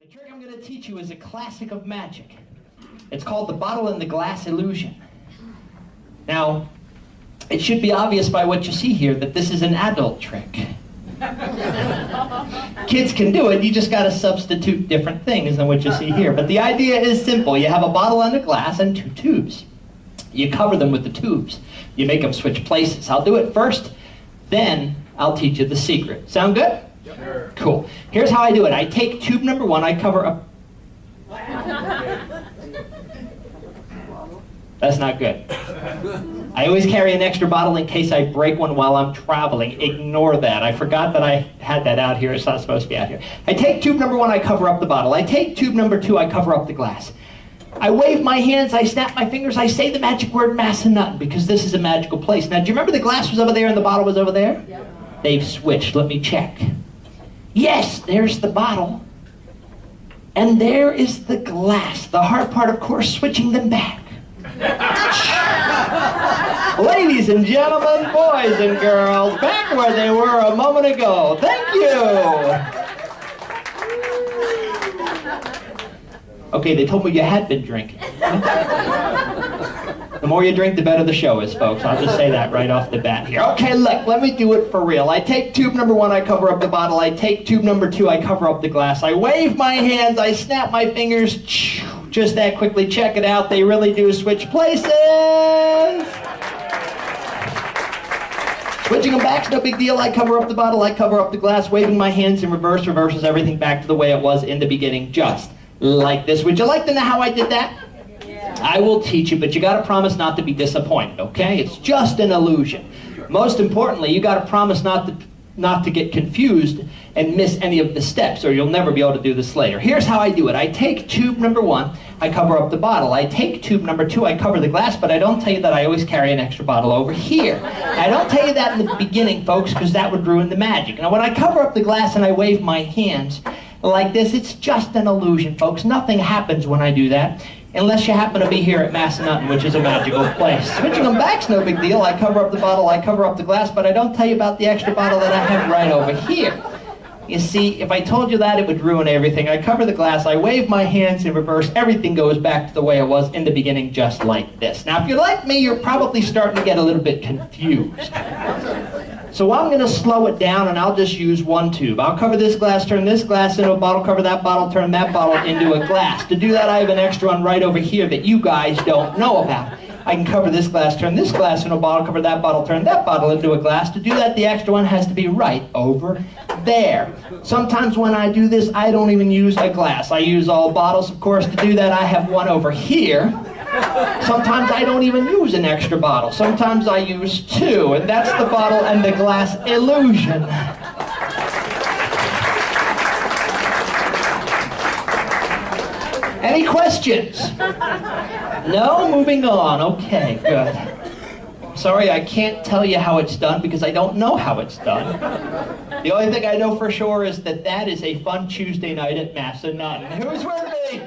The trick I'm going to teach you is a classic of magic. It's called the bottle and the glass illusion. Now, it should be obvious by what you see here that this is an adult trick. Kids can do it, you just got to substitute different things than what you see here. But the idea is simple. You have a bottle and a glass and two tubes. You cover them with the tubes. You make them switch places. I'll do it first, then I'll teach you the secret. Sound good? Sure. Cool. Here's how I do it. I take tube number one, I cover up. That's not good. I always carry an extra bottle in case I break one while I'm traveling. Ignore that. I forgot that I had that out here. It's not supposed to be out here. I take tube number one, I cover up the bottle. I take tube number two, I cover up the glass. I wave my hands, I snap my fingers, I say the magic word Massanutten because this is a magical place. Now, do you remember the glass was over there and the bottle was over there? Yeah. They've switched. Let me check. Yes, there's the bottle. And there is the glass. The hard part, of course, switching them back. Ladies and gentlemen, boys and girls, back where they were a moment ago. Thank you. Okay, they told me you had been drinking. The more you drink, the better the show is, folks. I'll just say that right off the bat here. Okay, look, let me do it for real. I take tube number one, I cover up the bottle. I take tube number two, I cover up the glass. I wave my hands, I snap my fingers. Just that quickly, check it out. They really do switch places. Switching them back's no big deal. I cover up the bottle, I cover up the glass. Waving my hands in reverse reverses everything back to the way it was in the beginning, just like this. Would you like to know how I did that? Yeah. I will teach you, but you got to promise not to be disappointed, okay? It's just an illusion. Most importantly, you got to promise not to get confused and miss any of the steps, or you'll never be able to do this later. Here's how I do it. I take tube number one, I cover up the bottle. I take tube number two, I cover the glass, but I don't tell you that I always carry an extra bottle over here. I don't tell you that in the beginning, folks, because that would ruin the magic. Now, when I cover up the glass and I wave my hands like this, it's just an illusion, folks. Nothing happens when I do that, unless you happen to be here at Massanutten, which is a magical place. Switching them back's no big deal. I cover up the bottle, I cover up the glass, but I don't tell you about the extra bottle that I have right over here. You see, if I told you that, it would ruin everything. I cover the glass, I wave my hands in reverse, everything goes back to the way it was in the beginning, just like this. Now, if you're like me, you're probably starting to get a little bit confused. So I'm going to slow it down, and I'll just use one tube. I'll cover this glass, turn this glass into a bottle, cover that bottle, turn that bottle into a glass. To do that, I have an extra one right over here that you guys don't know about. I can cover this glass, turn this glass into a bottle, cover that bottle, turn that bottle into a glass. To do that, the extra one has to be right over there. Sometimes when I do this, I don't even use a glass. I use all bottles. Of course, to do that, I have one over here. Sometimes I don't even use an extra bottle. Sometimes I use two, and that's the bottle and the glass illusion. Any questions? No? Moving on. Okay, good. Sorry, I can't tell you how it's done because I don't know how it's done. The only thing I know for sure is that that is a fun Tuesday night at Massanutten. Who's with me?